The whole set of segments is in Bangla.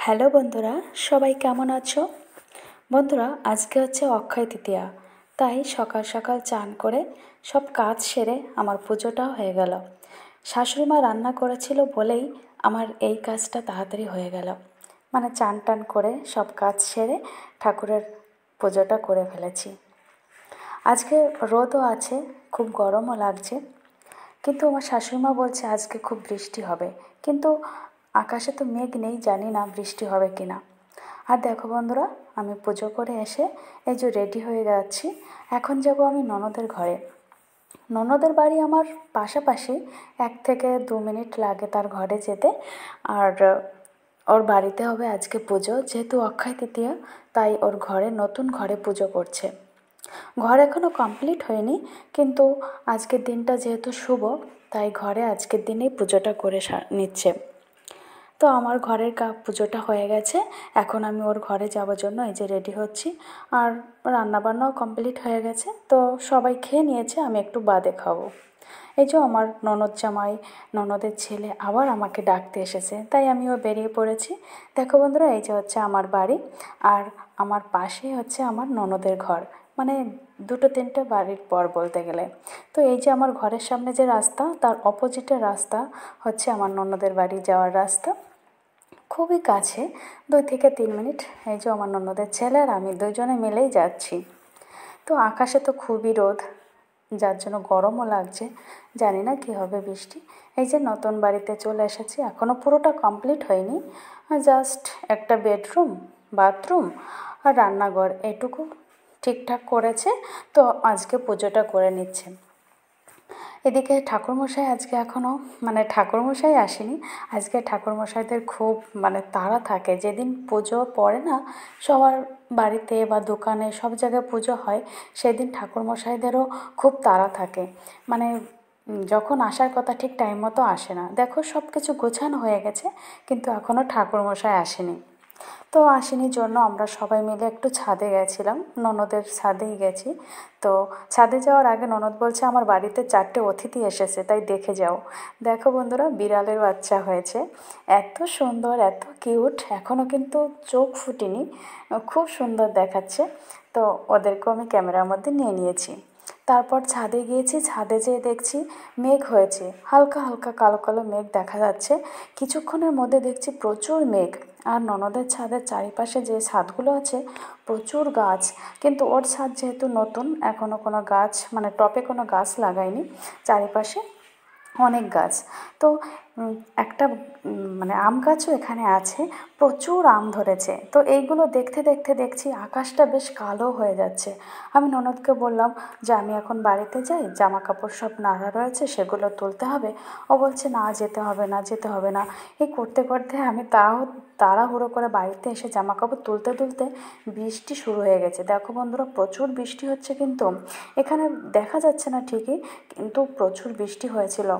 হ্যালো বন্ধুরা, সবাই কেমন আছো? বন্ধুরা, আজকে হচ্ছে অক্ষয় তৃতীয়া, তাই সকাল সকাল চান করে সব কাজ সেরে আমার পুজোটাও হয়ে গেল। শাশুড়িমা রান্না করেছিল বলেই আমার এই কাজটা তাড়াতাড়ি হয়ে গেল। মানে চান টান করে সব কাজ সেরে ঠাকুরের পুজোটা করে ফেলেছি। আজকে রোদও আছে, খুব গরমও লাগছে, কিন্তু আমার শাশুড়িমা বলছে আজকে খুব বৃষ্টি হবে, কিন্তু আকাশে তো মেঘ নেই, জানি না বৃষ্টি হবে কি না। আর দেখো বন্ধুরা, আমি পুজো করে এসে এই যে রেডি হয়ে যাচ্ছি। এখন যাব আমি ননদের ঘরে। ননদের বাড়ি আমার পাশাপাশি, 1 থেকে 2 মিনিট লাগে তার ঘরে যেতে। আর ওর বাড়িতে হবে আজকে পুজো, যেহেতু অক্ষয় তৃতীয়া, তাই ওর ঘরে, নতুন ঘরে পুজো করছে। ঘর এখনও কমপ্লিট হয়নি, কিন্তু আজকের দিনটা যেহেতু শুভ, তাই ঘরে আজকের দিনেই পুজোটা করে নিচ্ছে। তো আমার ঘরের পুজোটা হয়ে গেছে, এখন আমি ওর ঘরে যাওয়ার জন্য এই যে রেডি হচ্ছি। আর রান্নাবান্নাও কমপ্লিট হয়ে গেছে, তো সবাই খেয়ে নিয়েছে, আমি একটু বাদে খাবো। এই যে আমার ননদ জামাই, ননদের ছেলে আবার আমাকে ডাকতে এসেছে, তাই আমিও বেরিয়ে পড়েছি। দেখো বন্ধুরা, এই যে হচ্ছে আমার বাড়ি, আর আমার পাশেই হচ্ছে আমার ননদের ঘর, মানে 2-3টে বাড়ির পর বলতে গেলে। তো এই যে আমার ঘরের সামনে যে রাস্তা, তার অপোজিটের রাস্তা হচ্ছে আমার ননদের বাড়ি যাওয়ার রাস্তা। খুবই কাছে, 2 থেকে 3 মিনিট। এই যে আমার ননদের ছেলে আর আমি দুজনে মিলেই যাচ্ছি। তো আকাশে তো খুবই রোদ, যার জন্য গরমও লাগছে, জানি না কী হবে বৃষ্টি। এই যে নতুন বাড়িতে চলে এসেছি, এখনও পুরোটা কমপ্লিট হয়নি, জাস্ট একটা বেডরুম, বাথরুম আর রান্নাঘর এটুকু ঠিকঠাক করেছে। তো আজকে পুজোটা করে নিচ্ছে। এদিকে ঠাকুরমশাই আজকে এখনও, মানে ঠাকুরমশাই আসেনি আজকে। ঠাকুরমশাইদের খুব তাড়া থাকে, যেদিন পুজো পড়ে না, সবার বাড়িতে বা দোকানে সব জায়গায় পুজো হয়, সেদিন ঠাকুরমশাইদেরও খুব তাড়া থাকে। যখন আসার কথা ঠিক টাইম মতো আসে না। দেখো, সব কিছু গোছানো হয়ে গেছে, কিন্তু এখনও ঠাকুরমশাই আসেনি। তো আসেনি জন্য আমরা সবাই মিলে একটু ছাদে গেছিলাম, ননদের ছাদেই গেছি। তো ছাদে যাওয়ার আগে ননদ বলছে আমার বাড়িতে 4টে অতিথি এসেছে, তাই দেখে যাও। দেখো বন্ধুরা, বিড়ালের বাচ্চা হয়েছে, এত সুন্দর, এত কিউট, এখনও কিন্তু চোখ ফুটেনি, খুব সুন্দর দেখাচ্ছে। তো ওদেরকেও আমি ক্যামেরার মধ্যে নিয়ে নিয়েছি। তারপর ছাদে গিয়েছি, ছাদে যেয়ে দেখছি মেঘ হয়েছে, হালকা হালকা কালো কালো মেঘ দেখা যাচ্ছে। কিছুক্ষণের মধ্যে দেখছি প্রচুর মেঘ। আর ননদের ছাদের চারিপাশে যে ছাদগুলো আছে, প্রচুর গাছ, কিন্তু ওর ছাদ যেহেতু নতুন, এখনও কোনো গাছ, টবে কোনো গাছ লাগায়নি। চারিপাশে অনেক গাছ। তো একটা আম গাছও এখানে আছে, প্রচুর আম ধরেছে। তো এইগুলো দেখতে দেখতে দেখছি আকাশটা বেশ কালো হয়ে যাচ্ছে। আমি ননদকে বললাম যে আমি এখন বাড়িতে যাই, জামা কাপড় সব নাড়া রয়েছে, সেগুলো তুলতে হবে। ও বলছে না, যেতে হবে না, যেতে হবে না। এই করতে করতে আমি তাড়াহুড়ো করে বাড়িতে এসে জামা কাপড় তুলতে তুলতে বৃষ্টি শুরু হয়ে গেছে। দেখো বন্ধুরা, প্রচুর বৃষ্টি হচ্ছে, কিন্তু এখানে দেখা যাচ্ছে না ঠিকই, কিন্তু প্রচুর বৃষ্টি হয়েছিল।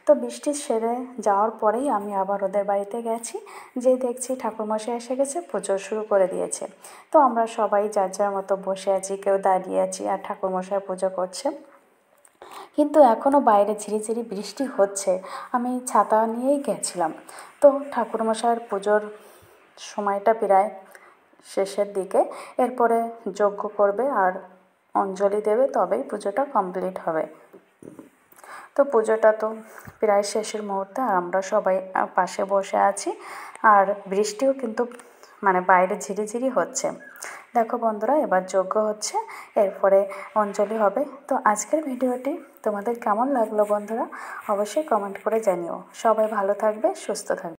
তো বৃষ্টি সেরে যাওয়ার পরেই আমি আবার ওদের বাড়িতে গেছি, যে দেখছি ঠাকুরমশাই এসে গেছে, পুজো শুরু করে দিয়েছে। তো আমরা সবাই যার যার মতো বসে আছি, কেউ দাঁড়িয়ে আছি, আর ঠাকুরমশাই পুজো করছে। কিন্তু এখনও বাইরে ঝিরিঝিরি বৃষ্টি হচ্ছে। আমি ছাতা নিয়েই গেছিলাম। তো ঠাকুরমশাইয়ের পুজোর সময়টা প্রায় শেষের দিকে, এরপরে যজ্ঞ করবে আর অঞ্জলি দেবে, তবেই পুজোটা কমপ্লিট হবে। তো পুজোটা তো প্রায় শেষের মুহূর্তে, আর আমরা সবাই পাশে বসে আছি, আর বৃষ্টিও কিন্তু বাইরে ঝিরিঝিরি হচ্ছে। দেখো বন্ধুরা, এবার যজ্ঞ হচ্ছে, এরপরে অঞ্জলি হবে। তো আজকের ভিডিওটি তোমাদের কেমন লাগলো বন্ধুরা, অবশ্যই কমেন্ট করে জানিও। সবাই ভালো থাকবে, সুস্থ থাকবে।